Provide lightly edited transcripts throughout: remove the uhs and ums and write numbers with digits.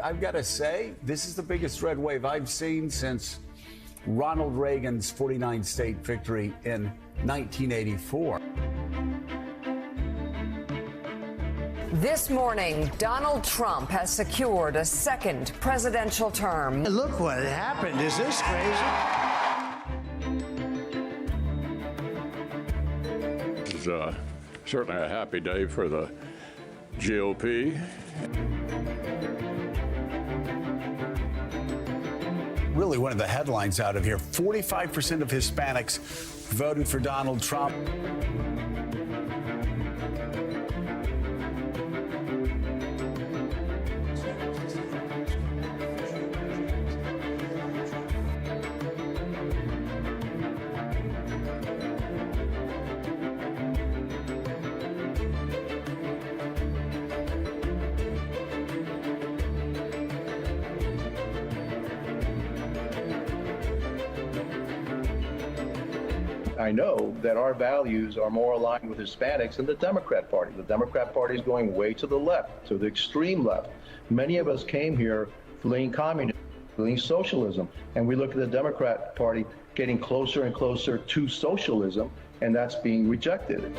I've got to say, this is the biggest red wave I've seen since Ronald Reagan's 49-state victory in 1984. This morning, Donald Trump has secured a second presidential term. Look what happened. Is this crazy? This is certainly a happy day for the GOP. Really one of the headlines out of here, 45% of Hispanics voted for Donald Trump. I know that our values are more aligned with Hispanics than the Democrat Party. The Democrat Party is going way to the left, to the extreme left. Many of us came here fleeing communism, fleeing socialism, and we look at the Democrat Party getting closer and closer to socialism, and that's being rejected.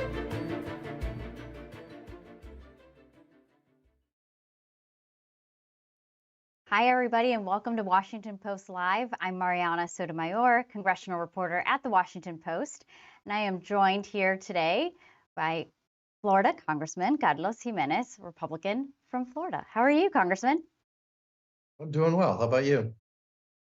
Hi, everybody, and welcome to Washington Post Live. I'm Mariana Sotomayor, congressional reporter at the Washington Post, and I am joined here today by Florida Congressman Carlos Gimenez, Republican from Florida. How are you, Congressman? I'm doing well. How about you?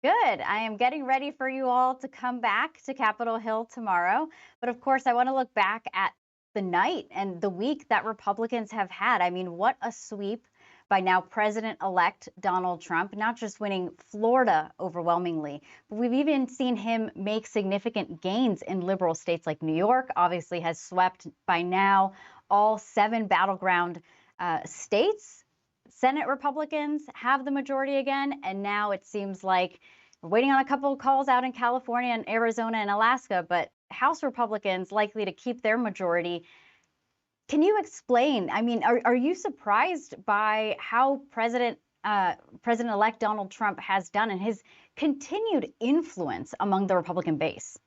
Good. I am getting ready for you all to come back to Capitol Hill tomorrow. But of course, I want to look back at the night and the week that Republicans have had. I mean, what a sweep by now President-elect Donald Trump, not just winning Florida overwhelmingly, but we've even seen him make significant gains in liberal states like New York, obviously has swept by now all 7 battleground states. Senate Republicans have the majority again, and now it seems like we're waiting on a couple of calls out in California and Arizona and Alaska, but House Republicans likely to keep their majority. Can you explain? I mean, are you surprised by how President-elect Donald Trump has done and his continued influence among the Republican base?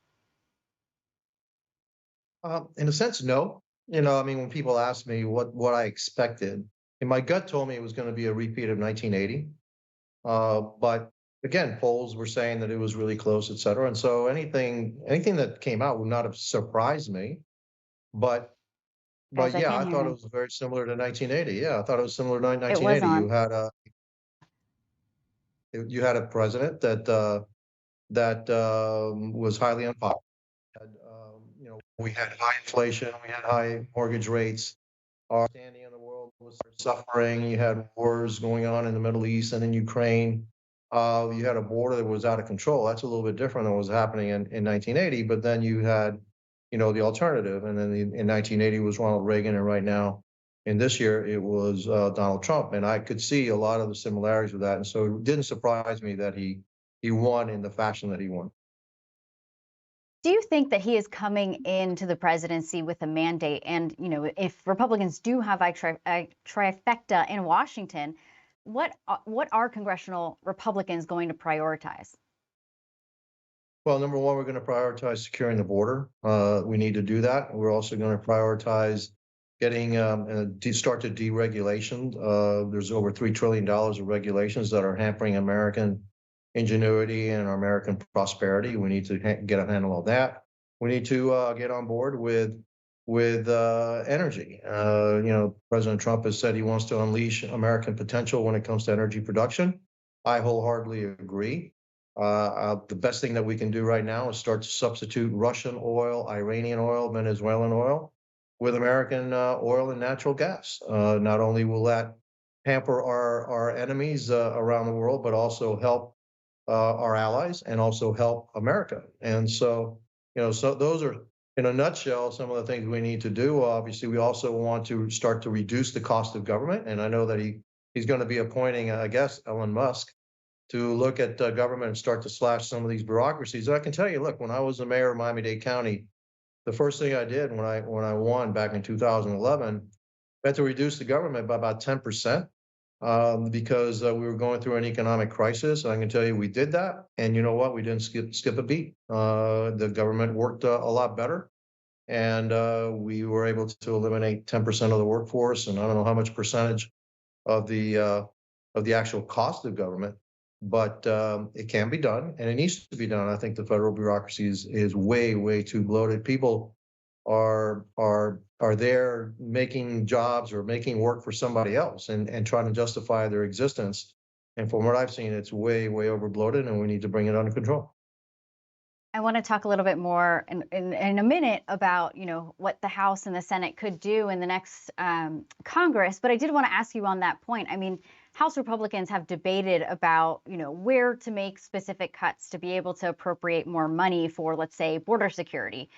In a sense, no. You know, I mean, when people ask me what I expected, and my gut told me it was going to be a repeat of 1980. But again, polls were saying that it was really close, et cetera. And so anything that came out would not have surprised me. But yeah, I thought it was very similar to 1980. Yeah, I thought it was similar to 1980. You had a president that was highly unpopular. We had high inflation, we had high mortgage rates. Our standing in the world was suffering. You had wars going on in the Middle East and in Ukraine. You had a border that was out of control. That's a little bit different than what was happening in 1980. But then you had the alternative. And then in 1980 was Ronald Reagan. And right now, in this year, it was Donald Trump. And I could see a lot of the similarities with that. And so it didn't surprise me that he won in the fashion that he won. Do you think that he is coming into the presidency with a mandate? And, if Republicans do have a trifecta in Washington, what are congressional Republicans going to prioritize? Well, number one, we're going to prioritize securing the border. We need to do that. We're also going to prioritize getting start to deregulation. There's over $3 trillion of regulations that are hampering American ingenuity and our American prosperity. We need to get a handle on that. We need to get on board with energy. President Trump has said he wants to unleash American potential when it comes to energy production. I wholeheartedly agree. The best thing that we can do right now is start to substitute Russian oil, Iranian oil, Venezuelan oil with American oil and natural gas. Not only will that hamper our enemies around the world, but also help our allies and also help America. And so, so those are, in a nutshell, some of the things we need to do. Obviously, we also want to start to reduce the cost of government. And I know that he's going to be appointing, I guess, Elon Musk to look at government and start to slash some of these bureaucracies. And I can tell you, look, when I was the mayor of Miami-Dade County, the first thing I did when I won back in 2011, I had to reduce the government by about 10%. because we were going through an economic crisis. And I can tell you we did that. And you know what? We didn't skip a beat. The government worked a lot better. And we were able to eliminate 10% of the workforce. And I don't know how much percentage of the actual cost of government, but it can be done and it needs to be done. I think the federal bureaucracy is way too bloated. People are there making jobs or making work for somebody else and trying to justify their existence. And from what I've seen, it's way over bloated, and we need to bring it under control. I want to talk a little bit more in a minute about, what the House and the Senate could do in the next Congress. But I did want to ask you on that point. I mean, House Republicans have debated about, where to make specific cuts to be able to appropriate more money for, let's say, border security.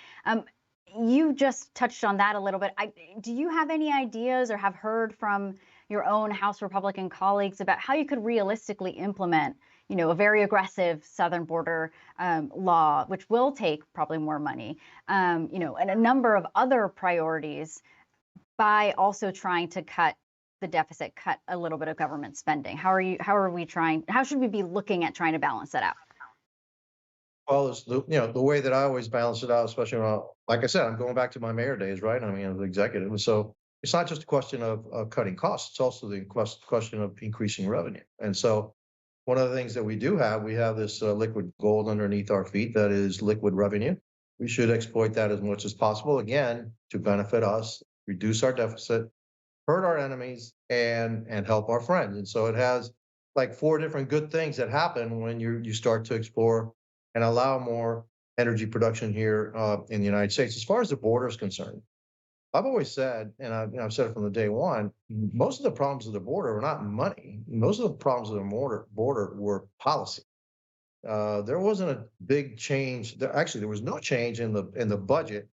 You just touched on that a little bit. Do you have any ideas or have heard from your own House Republican colleagues about how you could realistically implement a very aggressive southern border law, which will take probably more money, and a number of other priorities by also trying to cut the deficit, cut a little bit of government spending? How should we be looking at trying to balance that out? Well, it's the way that I always balance it out, especially when, like I said, I'm going back to my mayor days, right? I mean, as an executive. So it's not just a question of cutting costs. It's also the question of increasing revenue. And so one of the things that we have this liquid gold underneath our feet that is liquid revenue. We should exploit that as much as possible, again, to benefit us, reduce our deficit, hurt our enemies, and help our friends. And so it has like 4 different good things that happen when you start to explore and allow more energy production here in the United States. As far as the border is concerned, I've always said, and I've said it from the day one, most of the problems of the border were not money. Most of the problems of the border were policy. There wasn't a big change. Actually, there was no change in the budget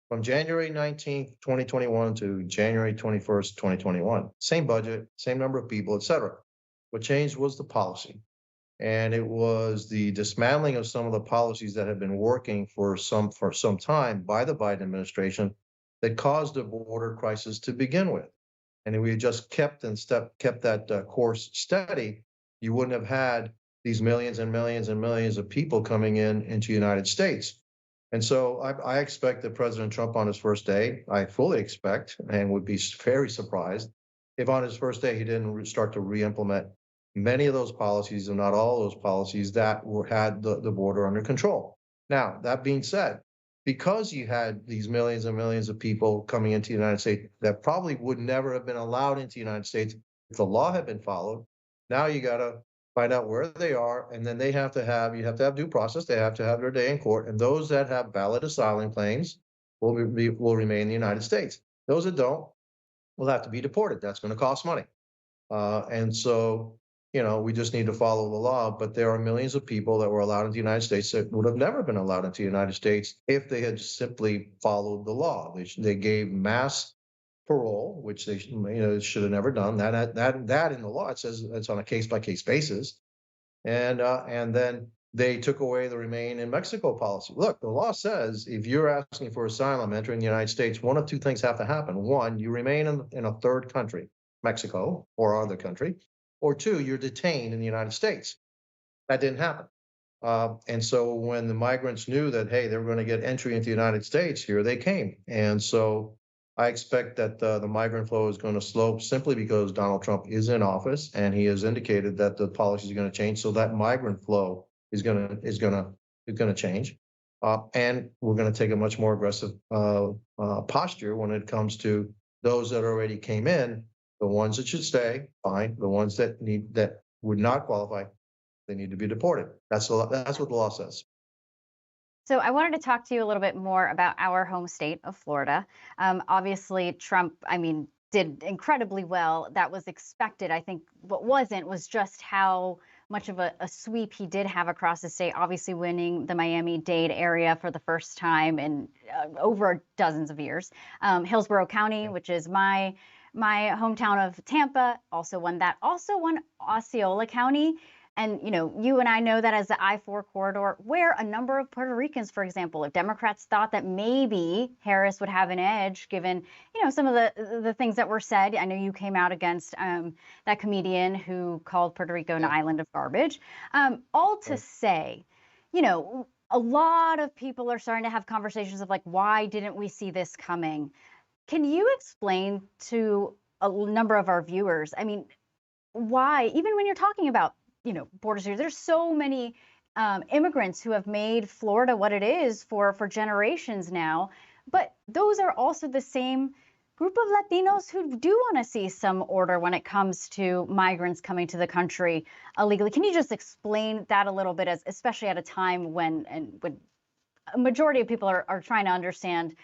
from January 19th, 2021 to January 21st, 2021. Same budget, same number of people, et cetera. What changed was the policy. And it was the dismantling of some of the policies that had been working for some time by the Biden administration that caused the border crisis to begin with. And if we had just kept that course steady, you wouldn't have had these millions and millions and millions of people coming into the United States. And so I expect that President Trump on his first day, I fully expect and would be very surprised if on his first day he didn't start to re-implement many of those policies, and not all those policies that had the border under control. Now, that being said, because you had these millions and millions of people coming into the United States that probably would never have been allowed into the United States if the law had been followed, now you got to find out where they are, and then you have to have due process. They have to have their day in court, and those that have valid asylum claims will remain in the United States. Those that don't will have to be deported. That's going to cost money. And so we just need to follow the law, but there are millions of people that were allowed into the United States that would have never been allowed into the United States if they had simply followed the law. They gave mass parole, which they should have never done. That in the law, it says it's on a case-by-case basis. And then they took away the remain in Mexico policy. Look, the law says if you're asking for asylum entering the United States, one of 2 things have to happen. 1, you remain in a third country, Mexico or other country, or 2, you're detained in the United States. That didn't happen. And so when the migrants knew that, hey, they were going to get entry into the United States, here they came. And so I expect that the migrant flow is going to slow simply because Donald Trump is in office, and he has indicated that the policies are going to change. So that migrant flow is going to change. And we're going to take a much more aggressive posture when it comes to those that already came in. The ones that should stay, fine. The ones that would not qualify, they need to be deported. That's what the law says. So I wanted to talk to you a little bit more about our home state of Florida. Obviously, Trump, did incredibly well. That was expected. I think what wasn't was just how much of a sweep he did have across the state, obviously winning the Miami-Dade area for the first time in over dozens of years. Hillsborough County, which is my hometown of Tampa, also won that. Also won Osceola County. And, you and I know that as the I-4 corridor, where a number of Puerto Ricans, for example, if Democrats thought that maybe Harris would have an edge, given, some of the things that were said. I know you came out against that comedian who called Puerto Rico an island of garbage. All to say, a lot of people are starting to have conversations of like, why didn't we see this coming? Can you explain to a number of our viewers, I mean, why, even when you're talking about, border security, there's so many immigrants who have made Florida what it is for generations now, but those are also the same group of Latinos who do want to see some order when it comes to migrants coming to the country illegally. Can you just explain that a little bit, especially at a time when a majority of people are trying to understand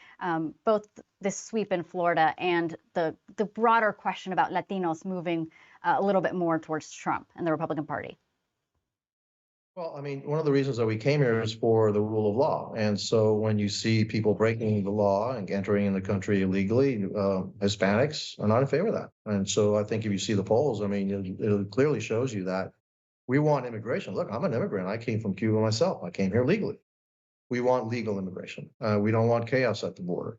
both this sweep in Florida and the broader question about Latinos moving a little bit more towards Trump and the Republican Party? Well, I mean, one of the reasons that we came here is for the rule of law. And so when you see people breaking the law and entering in the country illegally, Hispanics are not in favor of that. And so I think if you see the polls, I mean, it clearly shows you that we want immigration. Look, I'm an immigrant. I came from Cuba myself. I came here legally. We want legal immigration. We don't want chaos at the border.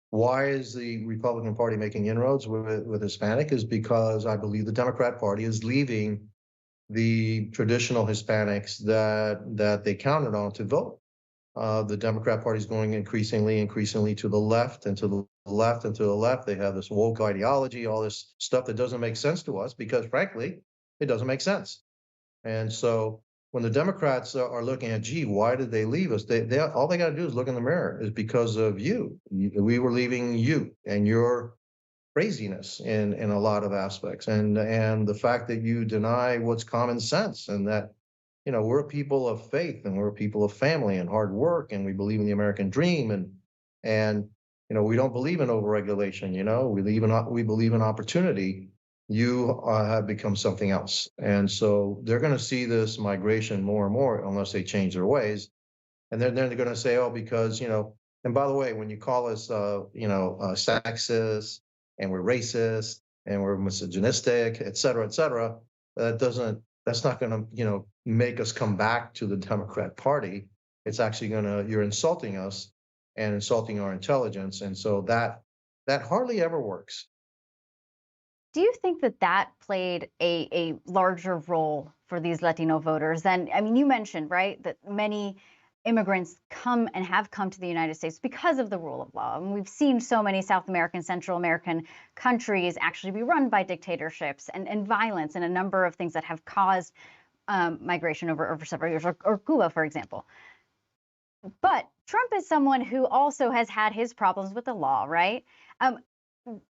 Why is the Republican Party making inroads with Hispanic? Is because I believe the Democrat Party is leaving the traditional Hispanics that they counted on to vote. The Democrat Party is going increasingly to the left and to the left and to the left. They have this woke ideology, all this stuff that doesn't make sense to us because, frankly, it doesn't make sense. And so when the Democrats are looking at, gee, why did they leave us? All they got to do is look in the mirror. Is because of you. We were leaving you and your craziness in a lot of aspects, and the fact that you deny what's common sense, and that we're a people of faith and we're a people of family and hard work, and we believe in the American dream, and we don't believe in overregulation. We believe in opportunity. You have become something else, and so they're going to see this migration more and more unless they change their ways, and then they're going to say, oh, because and by the way, when you call us sexist and we're racist and we're misogynistic, et cetera, that's not going to, make us come back to the Democrat Party. It's actually you're insulting us and insulting our intelligence. And so that hardly ever works. Do you think that played a larger role for these Latino voters? And I mean, you mentioned, right, that many immigrants come and have come to the United States because of the rule of law. And we've seen so many South American, Central American countries actually be run by dictatorships and violence and a number of things that have caused migration over several years, or Cuba, for example. But Trump is someone who also has had his problems with the law, right?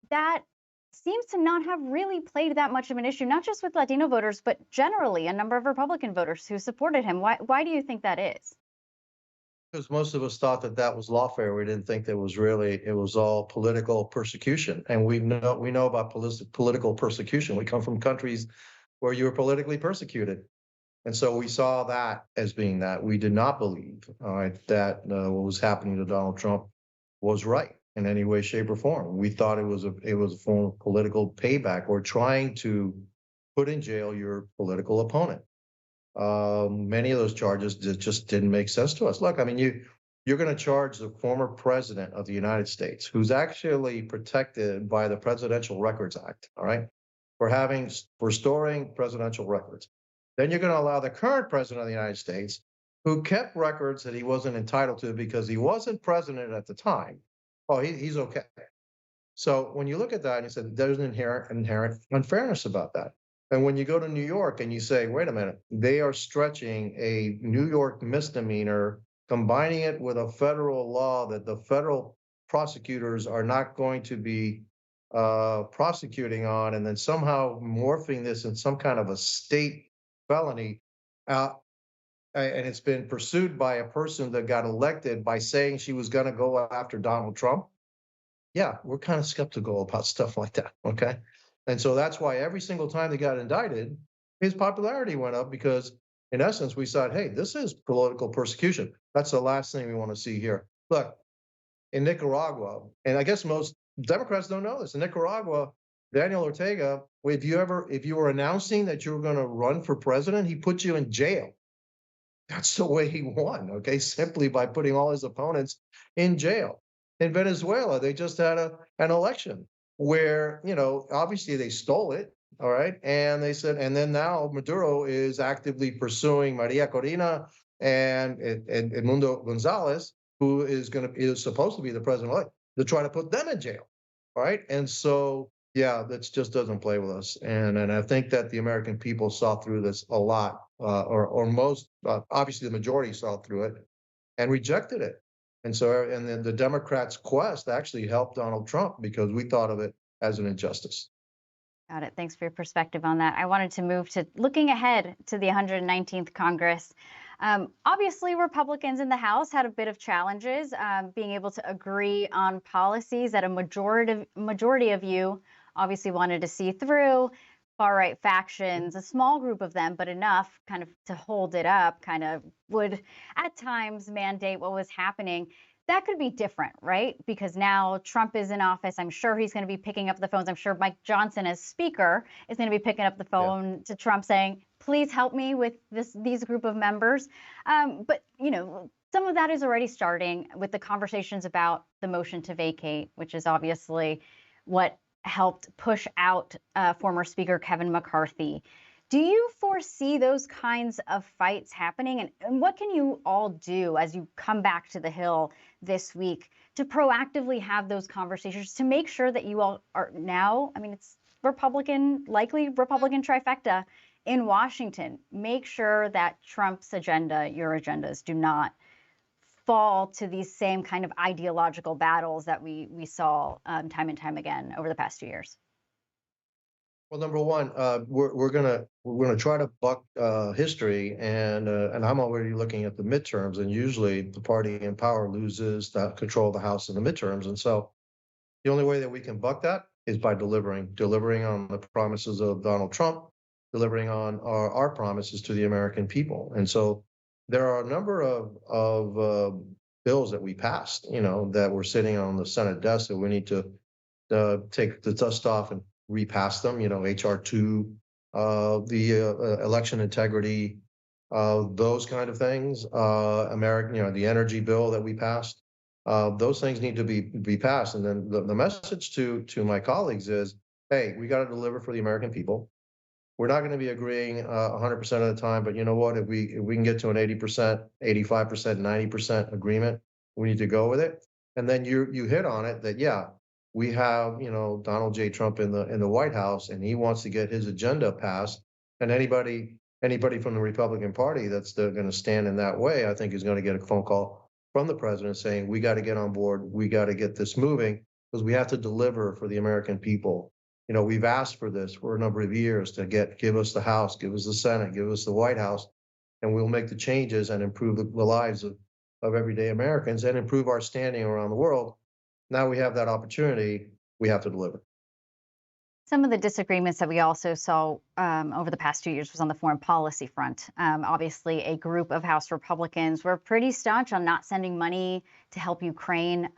That seems to not have really played that much of an issue, not just with Latino voters, but generally a number of Republican voters who supported him. Why do you think that is? Because most of us thought that was lawfare. We didn't think it was all political persecution. And we know about political persecution. We come from countries where you were politically persecuted. And so we saw that as being that. We did not believe that what was happening to Donald Trump was right in any way, shape, or form. We thought it was a form of political payback or trying to put in jail your political opponent. Many of those charges just didn't make sense to us. Look, I mean, you're going to charge the former president of the United States, who's actually protected by the Presidential Records Act, all right, for storing presidential records. Then you're going to allow the current president of the United States, who kept records that he wasn't entitled to because he wasn't president at the time. Oh, he's okay. So when you look at that and you said there's an inherent unfairness about that. And when you go to New York and you say, wait a minute, they are stretching a New York misdemeanor, combining it with a federal law that the federal prosecutors are not going to be prosecuting on, and then somehow morphing this in some kind of a state felony, and it's been pursued by a person that got elected by saying she was going to go after Donald Trump. Yeah, we're kind of skeptical about stuff like that, okay? And so that's why every single time they got indicted, his popularity went up because, in essence, we said, hey, this is political persecution. That's the last thing we want to see here. Look, in Nicaragua, and I guess most Democrats don't know this, in Nicaragua, Daniel Ortega, if you were announcing that you were going to run for president, he put you in jail. That's the way he won, okay? Simply by putting all his opponents in jail. In Venezuela, they just had an election where, obviously they stole it, all right? And they said, and then now Maduro is actively pursuing Maria Corina and Edmundo Gonzalez, who is supposed to be the president-elect, to try to put them in jail, all right? And so, yeah, that just doesn't play with us. And I think that the American people saw through this a lot, or most, obviously the majority saw through it and rejected it. And so, and then the Democrats' quest actually helped Donald Trump because we thought of it as an injustice. Got it. Thanks for your perspective on that. I wanted to move to looking ahead to the 119th Congress. Obviously, Republicans in the House had a bit of challenges being able to agree on policies that a majority of you obviously wanted to see through. Far-right factions, a small group of them, but enough kind of to hold it up, kind of would at times mandate what was happening. That could be different, right? Because now Trump is in office. I'm sure he's going to be picking up the phones. I'm sure Mike Johnson, as Speaker, is going to be picking up the phone to Trump saying, please help me with these group of members. But, some of that is already starting with the conversations about the motion to vacate, which is obviously what helped push out former Speaker Kevin McCarthy. Do you foresee those kinds of fights happening? And what can you all do as you come back to the Hill this week to proactively have those conversations to make sure that you all are now, it's likely Republican trifecta in Washington. Make sure that Trump's agenda, your agendas, do not fall to these same kind of ideological battles that we saw time and time again over the past 2 years? Well, number one, we're gonna try to buck history, and I'm already looking at the midterms, and usually the party in power loses the control of the House in the midterms, and so the only way that we can buck that is by delivering on the promises of Donald Trump, delivering on our promises to the American people, and so there are a number of bills that we passed, that were sitting on the Senate desk that we need to take the dust off and repass them. HR 2, the election integrity, those kind of things. The energy bill that we passed. Those things need to be passed. And then the message to my colleagues is, hey, we got to deliver for the American people. We're not going to be agreeing 100% of the time, but you know what? If we can get to an 80%, 85%, 90% agreement, we need to go with it. And then you hit on it that, yeah, we have, Donald J. Trump in the White House, and he wants to get his agenda passed. And anybody from the Republican Party that's going to stand in that way, I think is going to get a phone call from the president saying, we got to get on board. We got to get this moving because we have to deliver for the American people. We've asked for this for a number of years to give us the House, give us the Senate, give us the White House, and we'll make the changes and improve the lives of everyday Americans and improve our standing around the world. Now we have that opportunity. We have to deliver. Some of the disagreements that we also saw over the past 2 years was on the foreign policy front. Obviously, a group of House Republicans were pretty staunch on not sending money to help Ukraine.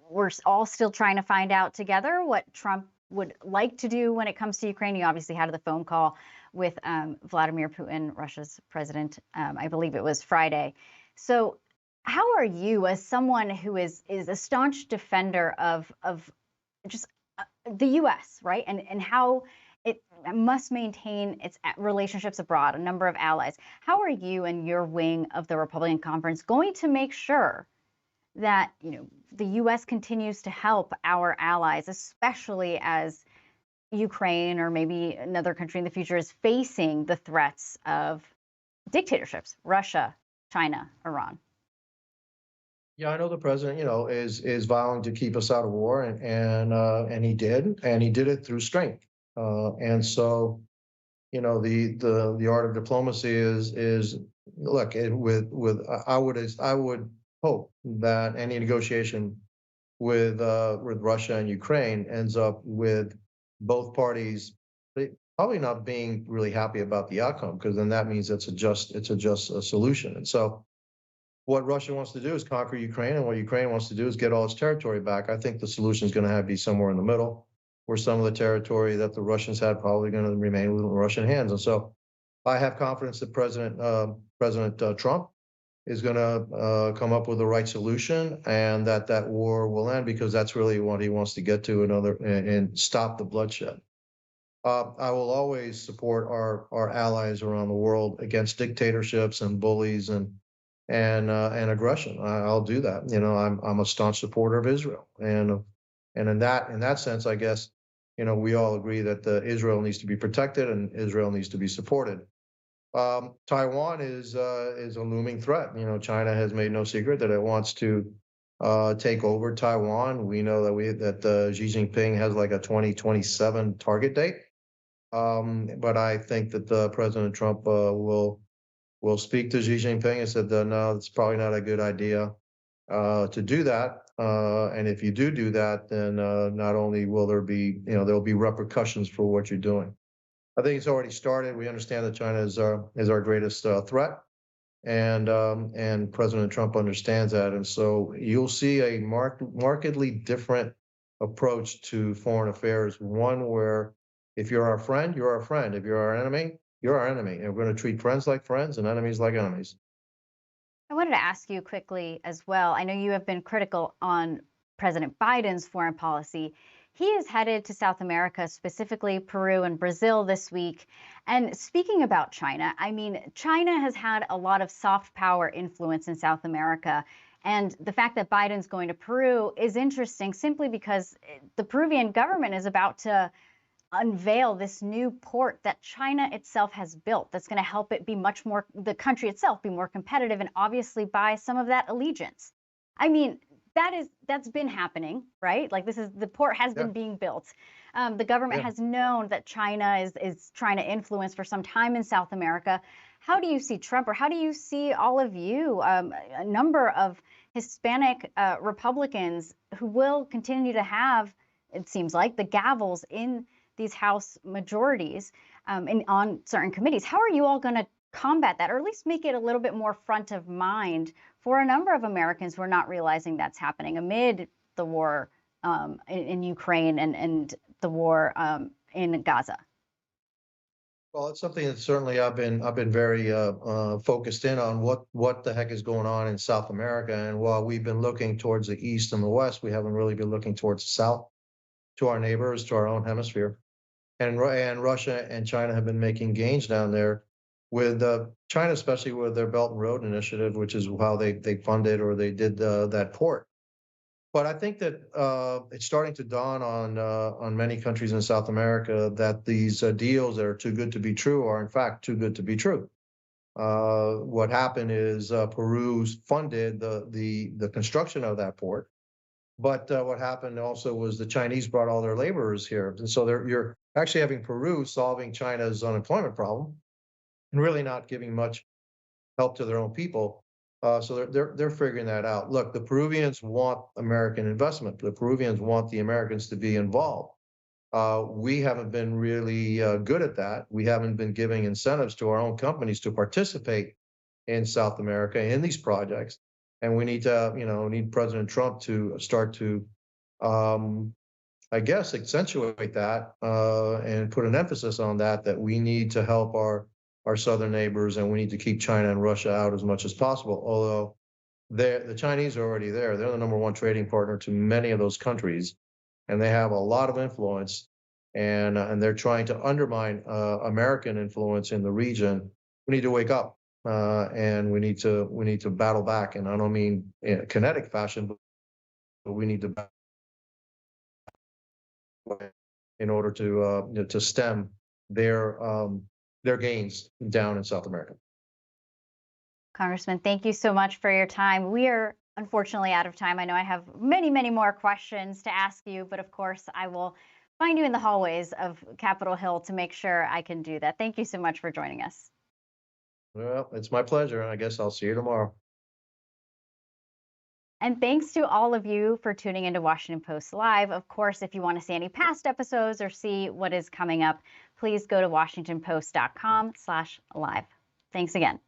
We're all still trying to find out together what Trump would like to do when it comes to Ukraine. You obviously had the phone call with Vladimir Putin, Russia's president. I believe it was Friday. So how are you, as someone who is a staunch defender of just the U.S., right, and how it must maintain its relationships abroad, a number of allies. How are you and your wing of the Republican conference going to make sure that the U.S. continues to help our allies, especially as Ukraine or maybe another country in the future is facing the threats of dictatorships, Russia, China, Iran? Yeah, I know the president, is vowing to keep us out of war, and he did it through strength. And so, the art of diplomacy is look I would hope that any negotiation with Russia and Ukraine ends up with both parties probably not being really happy about the outcome, because then that means it's a just solution. And so what Russia wants to do is conquer Ukraine, and what Ukraine wants to do is get all its territory back. I think the solution is going to have to be somewhere in the middle. where some of the territory that the Russians had probably going to remain in Russian hands. And so I have confidence that President Trump is going to come up with the right solution, and that war will end, because that's really what he wants to get to, and stop the bloodshed. I will always support our allies around the world against dictatorships and bullies and aggression. I'll do that. You know, I'm a staunch supporter of Israel, and in that sense, I guess, you know, we all agree that Israel needs to be protected and Israel needs to be supported. Taiwan is a looming threat. You know, China has made no secret that it wants to take over Taiwan. We know that Xi Jinping has like a 2027 target date. But I think that President Trump will speak to Xi Jinping and said that no, it's probably not a good idea to do that. And if you do that, then not only will there'll be repercussions for what you're doing. I think it's already started. We understand that China is our greatest threat, and President Trump understands that. And so you'll see a markedly different approach to foreign affairs. One where if you're our friend, you're our friend. If you're our enemy, you're our enemy. And we're going to treat friends like friends and enemies like enemies. I wanted to ask you quickly as well. I know you have been critical on President Biden's foreign policy. He is headed to South America, specifically Peru and Brazil this week. And speaking about China, I mean, China has had a lot of soft power influence in South America. And the fact that Biden's going to Peru is interesting simply because the Peruvian government is about to unveil this new port that China itself has built that's going to help it be the country itself be more competitive and obviously buy some of that allegiance. I mean, that's been happening, right? Like the port has been being built. The government has known that China is trying to influence for some time in South America. How do you see Trump, or how do you see all of you, a number of Hispanic Republicans who will continue to have, it seems like, the gavels in these House majorities on certain committees? How are you all going to combat that, or at least make it a little bit more front of mind for a number of Americans who are not realizing that's happening amid the war in Ukraine and the war in Gaza? Well, it's something that certainly I've been very focused in on what the heck is going on in South America. And while we've been looking towards the east and the west, we haven't really been looking towards the south, to our neighbors, to our own hemisphere. And Russia and China have been making gains down there, with China especially with their Belt and Road Initiative, which is how they funded or they did that port. But I think that it's starting to dawn on many countries in South America that these deals that are too good to be true are in fact too good to be true. What happened is Peru funded the construction of that port, but what happened also was the Chinese brought all their laborers here, and so you're actually having Peru solving China's unemployment problem and really not giving much help to their own people. So they're figuring that out. Look, the Peruvians want American investment. The Peruvians want the Americans to be involved. We haven't been really good at that. We haven't been giving incentives to our own companies to participate in South America in these projects. And we need to, need President Trump to start to, I guess, accentuate that and put an emphasis on that we need to help our southern neighbors, and we need to keep China and Russia out as much as possible. Although the Chinese are already there. They're the number one trading partner to many of those countries, and they have a lot of influence, and they're trying to undermine American influence in the region. We need to wake up, and we need to battle back. And I don't mean in a kinetic fashion, but we need to battle in order to stem their gains down in South America. Congressman, thank you so much for your time. We are unfortunately out of time. I know I have many, many more questions to ask you, but of course I will find you in the hallways of Capitol Hill to make sure I can do that. Thank you so much for joining us. Well, it's my pleasure. I guess I'll see you tomorrow. And thanks to all of you for tuning into Washington Post Live. Of course, if you want to see any past episodes or see what is coming up, please go to WashingtonPost.com/live. Thanks again.